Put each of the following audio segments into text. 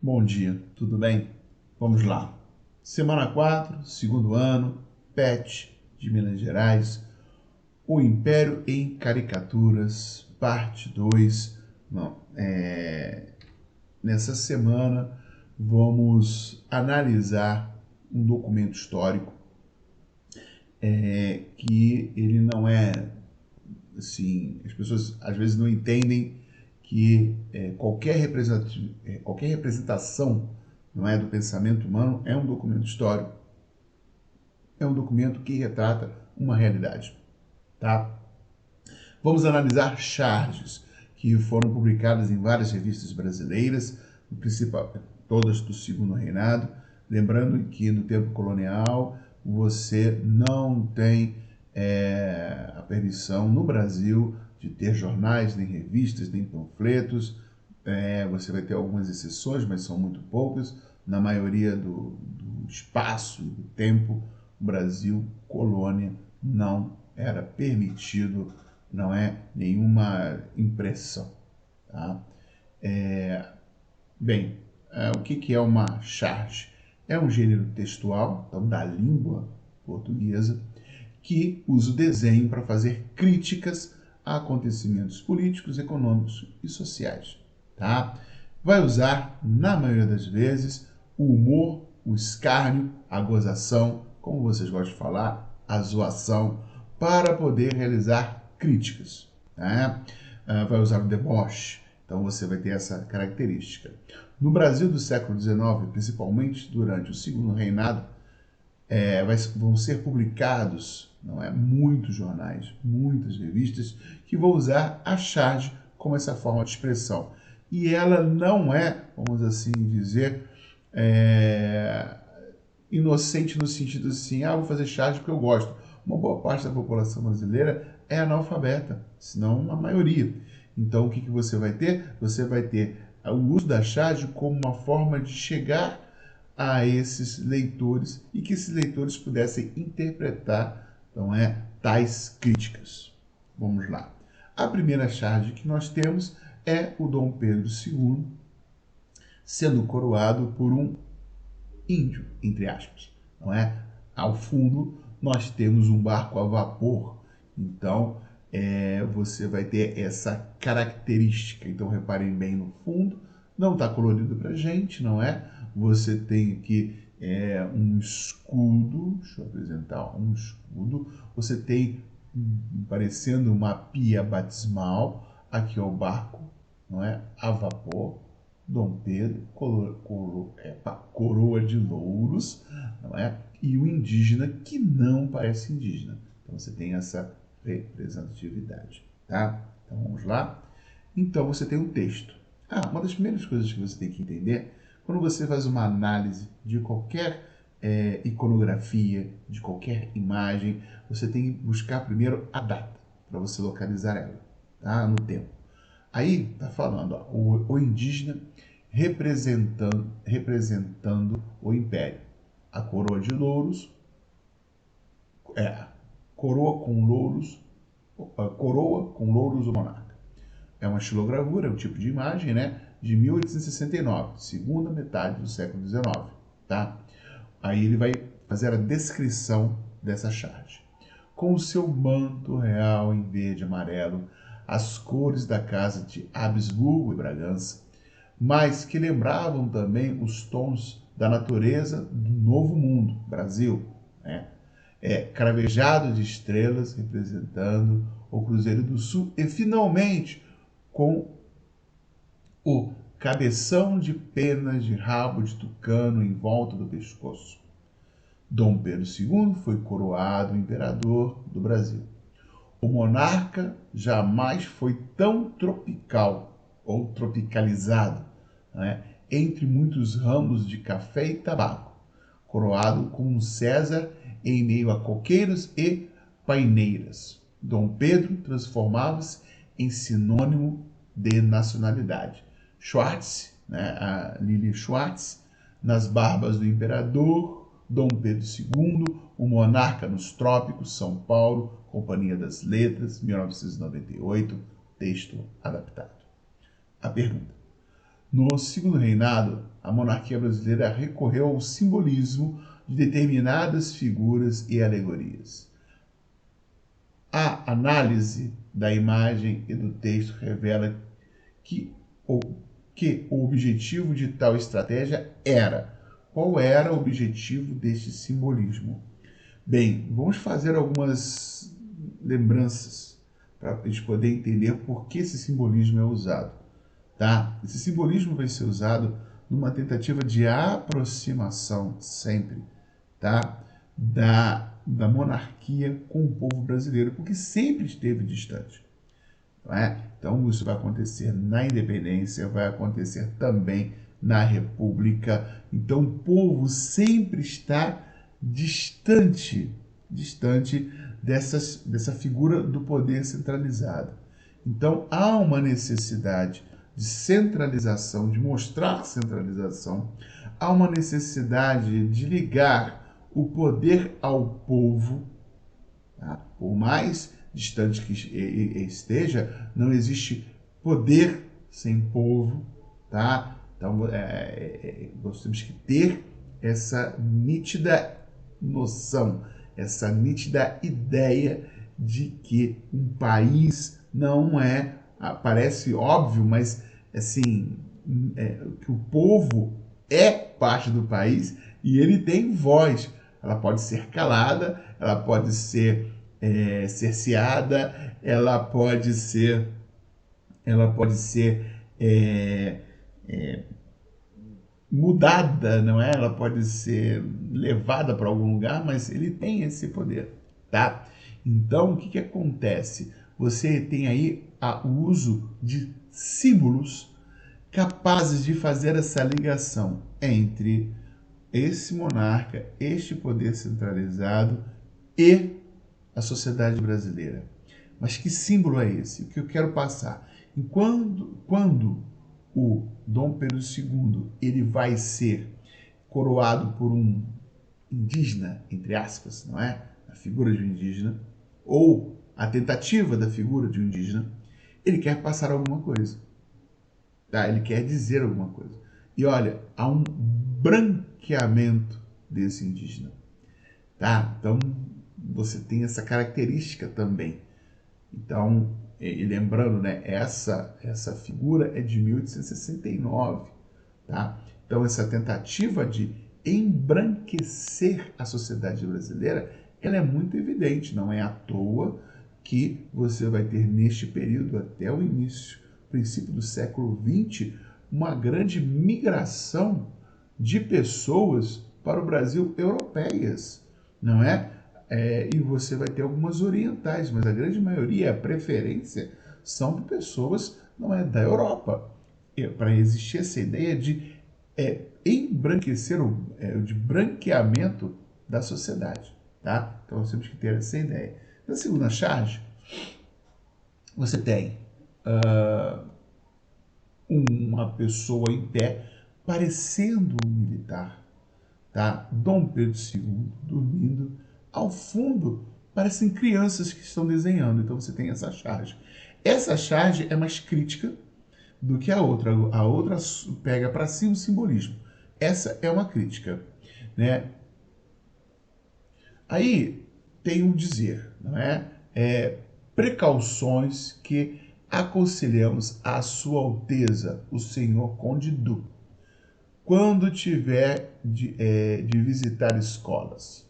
Bom dia, tudo bem? Vamos lá. Semana 4, segundo ano, PET de Minas Gerais, O Império em Caricaturas, parte 2. Nessa semana vamos analisar um documento histórico que ele não é, assim, as pessoas às vezes não entendem que qualquer representação, não é, do pensamento humano é um documento histórico, é um documento que retrata uma realidade, tá? Vamos analisar charges que foram publicadas em várias revistas brasileiras, principal, todas do Segundo Reinado, lembrando que no tempo colonial você não tem a permissão no Brasil de ter jornais, nem revistas, nem panfletos. Você vai ter algumas exceções, mas são muito poucas. Na maioria do espaço e do tempo, o Brasil, colônia, não era permitido, não é, nenhuma impressão. Tá? O que é uma charge? É um gênero textual, então, da língua portuguesa, que usa o desenho para fazer críticas a acontecimentos políticos, econômicos e sociais. Tá? Vai usar, na maioria das vezes, o humor, o escárnio, a gozação, como vocês gostam de falar, a zoação, para poder realizar críticas. Tá? Vai usar o deboche, então você vai ter essa característica. No Brasil do século XIX, principalmente durante o Segundo Reinado, vão ser publicados, não é, muitos jornais, muitas revistas que vão usar a charge como essa forma de expressão. E ela não é, vamos assim dizer, inocente no sentido assim, vou fazer charge porque eu gosto. Uma boa parte da população brasileira é analfabeta, se não a maioria. Então o que você vai ter? Você vai ter o uso da charge como uma forma de chegar a esses leitores e que esses leitores pudessem interpretar, então, tais críticas. Vamos lá. A primeira charge que nós temos é o Dom Pedro II sendo coroado por um índio, entre aspas, não é? Ao fundo nós temos um barco a vapor, então você vai ter essa característica. Então reparem bem no fundo, não está colorido para gente, não é? Você tem aqui um escudo, deixa eu apresentar um escudo, você tem parecendo uma pia batismal, aqui é o barco, não é? A vapor, Dom Pedro, coroa de louros, não é? E o indígena que não parece indígena. Então você tem essa representatividade, tá? Então vamos lá. Então você tem um texto. Uma das primeiras coisas que você tem que entender, quando você faz uma análise de qualquer iconografia, de qualquer imagem, você tem que buscar primeiro a data, para você localizar ela, tá? No tempo. Aí está falando, o indígena representando o império. A coroa de louros, coroa com louros o monarca. É uma estilogravura, é um tipo de imagem, né? De 1869, segunda metade do século XIX, tá? Aí ele vai fazer a descrição dessa charge. Com o seu manto real em verde e amarelo, as cores da casa de Habsburgo e Bragança, mas que lembravam também os tons da natureza do Novo Mundo, Brasil, né? Cravejado de estrelas representando o Cruzeiro do Sul e finalmente com o cabeção de penas de rabo de tucano em volta do pescoço. Dom Pedro II foi coroado imperador do Brasil. O monarca jamais foi tão tropical ou tropicalizado, né, entre muitos ramos de café e tabaco, coroado como um César em meio a coqueiros e paineiras. Dom Pedro transformava-se em sinônimo de nacionalidade. Schwartz, a Lili Schwartz, nas barbas do imperador, Dom Pedro II, o monarca nos trópicos, São Paulo, Companhia das Letras, 1998, texto adaptado. A pergunta: no segundo reinado, a monarquia brasileira recorreu ao simbolismo de determinadas figuras e alegorias. A análise da imagem e do texto revela que o objetivo de tal estratégia era. Qual era o objetivo deste simbolismo? Bem, vamos fazer algumas lembranças para a gente poder entender por que esse simbolismo é usado. Tá? Esse simbolismo vai ser usado numa tentativa de aproximação sempre, tá? da monarquia com o povo brasileiro, porque sempre esteve distante. Não é? Então isso vai acontecer na independência, vai acontecer também na república. Então o povo sempre está distante dessa figura do poder centralizado. Então há uma necessidade de centralização, de mostrar centralização, há uma necessidade de ligar o poder ao povo, tá? Por mais distante que esteja, não existe poder sem povo, tá? Então nós temos que ter essa nítida noção, essa nítida ideia de que um país não é, parece óbvio, mas assim, que o povo é parte do país e ele tem voz. Ela pode ser calada, ela pode ser cerceada, ela pode ser mudada, não é? Ela pode ser levada para algum lugar, mas ele tem esse poder, tá? Então, o que acontece? Você tem aí o uso de símbolos capazes de fazer essa ligação entre esse monarca, este poder centralizado e a sociedade brasileira. Mas que símbolo é esse? O que eu quero passar? Quando o Dom Pedro II ele vai ser coroado por um indígena, entre aspas, não é? A figura de um indígena, ou a tentativa da figura de um indígena, ele quer passar alguma coisa. Tá? Ele quer dizer alguma coisa. E olha, há um branqueamento desse indígena. Tá? Então, você tem essa característica também. Então, e lembrando, né, essa figura é de 1869, tá? Então, essa tentativa de embranquecer a sociedade brasileira, ela é muito evidente, não é à toa que você vai ter neste período até o início, princípio do século XX, uma grande migração de pessoas para o Brasil europeias, não é? E você vai ter algumas orientais, mas a grande maioria, a preferência, são de pessoas não é, da Europa. Para existir essa ideia de embranquecer, de branqueamento da sociedade. Tá? Então nós temos que ter essa ideia. Na segunda charge, você tem uma pessoa em pé, parecendo um militar. Tá? Dom Pedro II dormindo. Ao fundo, parecem crianças que estão desenhando. Então você tem essa charge. Essa charge é mais crítica do que a outra. A outra pega para si o simbolismo. Essa é uma crítica, né? Aí tem um dizer, não é? Precauções que aconselhamos a Sua Alteza, o Senhor Conde Du, quando tiver de visitar escolas.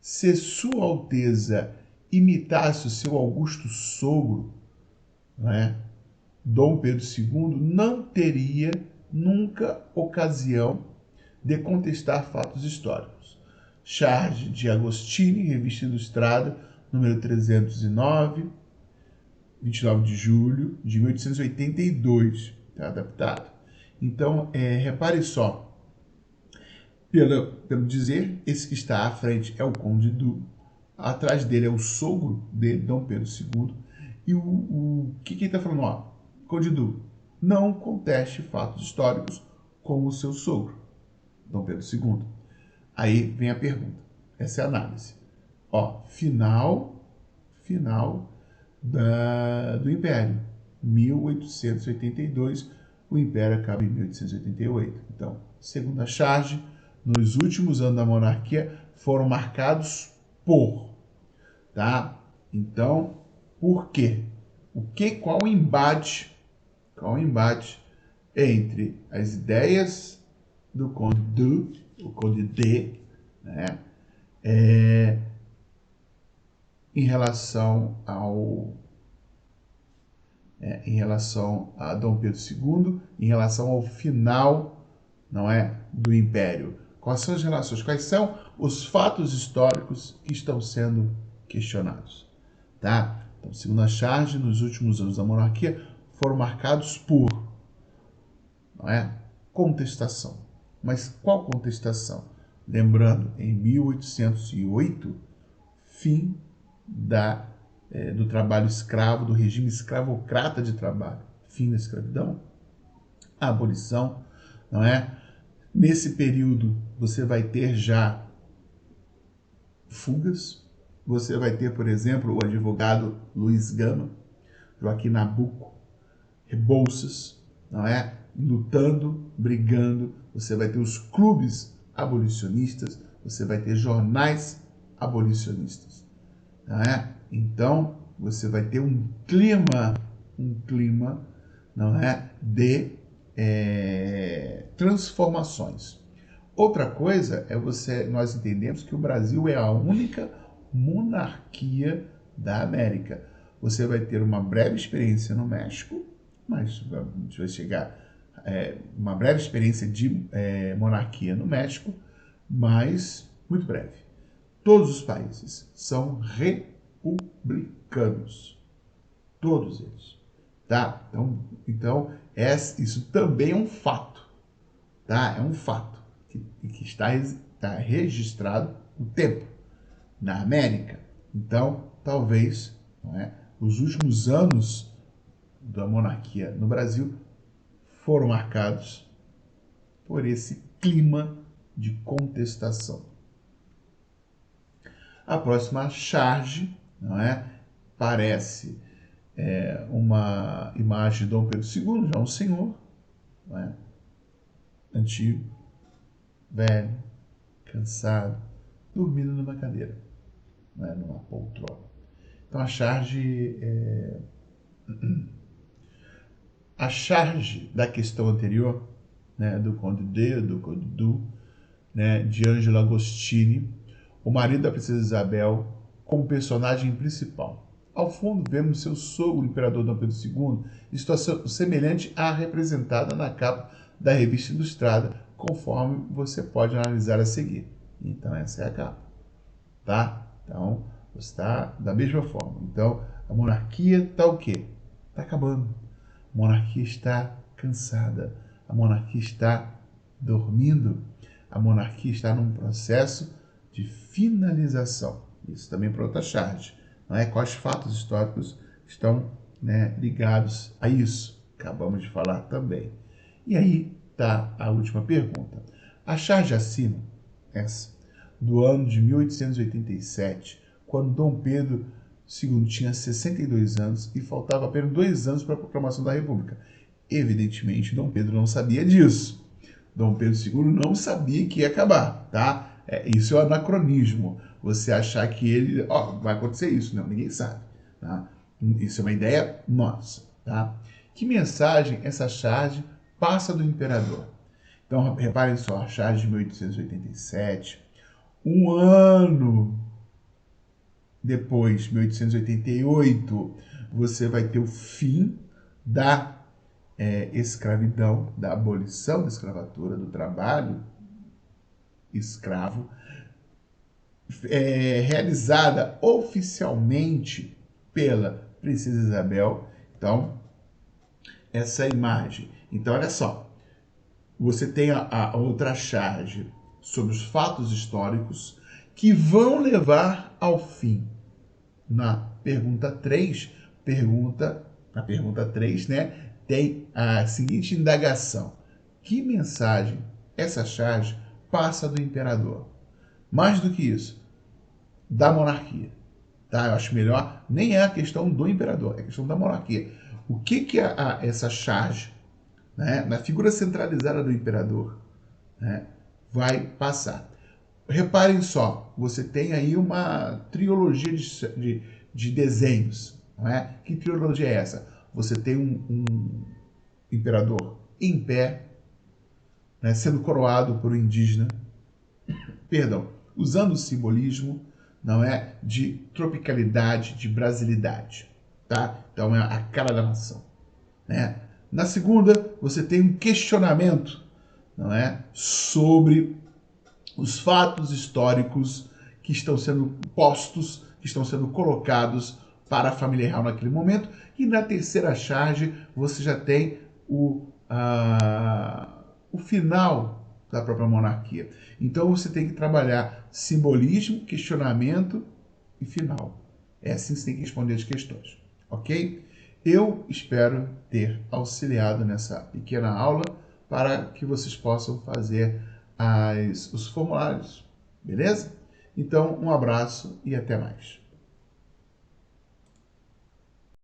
Se Sua Alteza imitasse o seu augusto sogro, né, Dom Pedro II, não teria nunca ocasião de contestar fatos históricos. Charge de Agostini, Revista Ilustrada, número 309, 29 de julho de 1882, tá adaptado. Então, repare só, pelo dizer, esse que está à frente é o Conde Du, atrás dele é o sogro de Dom Pedro II, e o que ele está falando? Ó, Conde Du, não conteste fatos históricos com o seu sogro, Dom Pedro II. Aí vem a pergunta. Essa é a análise. Ó, final do Império. 1882, o Império acaba em 1888. Então, segunda charge, nos últimos anos da monarquia foram marcados por, tá? Então, por quê? Qual o embate entre as ideias do o Conde D, né, em relação a Dom Pedro II, em relação ao final, não é, do Império. Quais são as relações? Quais são os fatos históricos que estão sendo questionados? Tá? Então, segundo a charge, nos últimos anos da monarquia foram marcados por, não é, contestação. Mas qual contestação? Lembrando, em 1808, fim do trabalho escravo, do regime escravocrata de trabalho, fim da escravidão, a abolição, não é? Nesse período, você vai ter já fugas, você vai ter, por exemplo, o advogado Luiz Gama, Joaquim Nabuco, Rebouças, não é? Lutando, brigando, você vai ter os clubes abolicionistas, você vai ter jornais abolicionistas, não é? Então, você vai ter um clima, não é, de transformações. Outra coisa é nós entendemos que o Brasil é a única monarquia da América. Você vai ter uma breve experiência no México, mas a gente vai chegar uma breve experiência de monarquia no México, mas muito breve. Todos os países são republicanos. Todos eles. Tá? Então isso também é um fato. Tá? É um fato que está registrado no tempo, na América. Então, talvez, não é, os últimos anos da monarquia no Brasil foram marcados por esse clima de contestação. A próxima charge, não é, parece uma imagem de Dom Pedro II, já um senhor, não é, antigo, velho, cansado, dormindo numa cadeira, não é, numa poltrona. Então a charge da questão anterior, né, do Conde D, do Conde Du, né, de Angelo Agostini, o marido da princesa Isabel, como personagem principal. Ao fundo, vemos seu sogro, o imperador Dom Pedro II, em situação semelhante à representada na capa da revista Ilustrada, conforme você pode analisar a seguir. Então, essa é a capa. Tá? Então, está da mesma forma. Então, a monarquia está o quê? Está acabando. A monarquia está cansada. A monarquia está dormindo. A monarquia está num processo de finalização. Isso também para outra charge. Não é? Quais fatos históricos estão, né, ligados a isso? Acabamos de falar também. E aí está a última pergunta. A charge acima, essa, do ano de 1887, quando Dom Pedro II tinha 62 anos e faltava apenas 2 anos para a proclamação da República. Evidentemente, Dom Pedro não sabia disso. Dom Pedro II não sabia que ia acabar, tá? Isso é um anacronismo. Você achar que ele, vai acontecer isso. Não, ninguém sabe, tá? Isso é uma ideia nossa, tá? Que mensagem essa charge passa do imperador? Então, reparem só, a charge de 1887, um ano depois, 1888, você vai ter o fim da escravidão, da abolição da escravatura, do trabalho escravo, realizada oficialmente pela princesa Isabel. Então, essa imagem. Então, olha só, você tem a outra charge sobre os fatos históricos que vão levar ao fim. Na pergunta 3, né, tem a seguinte indagação: que mensagem essa charge passa do imperador? Mais do que isso, da monarquia. Tá? Eu acho melhor, nem é a questão do imperador, é a questão da monarquia. O que essa charge, né, na figura centralizada do imperador, né, vai passar? Reparem só, você tem aí uma trilogia de desenhos. Não é? Que trilogia é essa? Você tem um imperador em pé, né, sendo coroado por um indígena, perdão, usando o simbolismo, não é, de tropicalidade, de brasilidade, tá? Então é a cara da nação, né? Na segunda, você tem um questionamento, não é, sobre os fatos históricos que estão sendo postos, que estão sendo colocados para a família real naquele momento. E na terceira charge, você já tem o final da própria monarquia. Então você tem que trabalhar simbolismo, questionamento e final. É assim que você tem que responder as questões, ok? Eu espero ter auxiliado nessa pequena aula para que vocês possam fazer os formulários, beleza? Então, um abraço e até mais.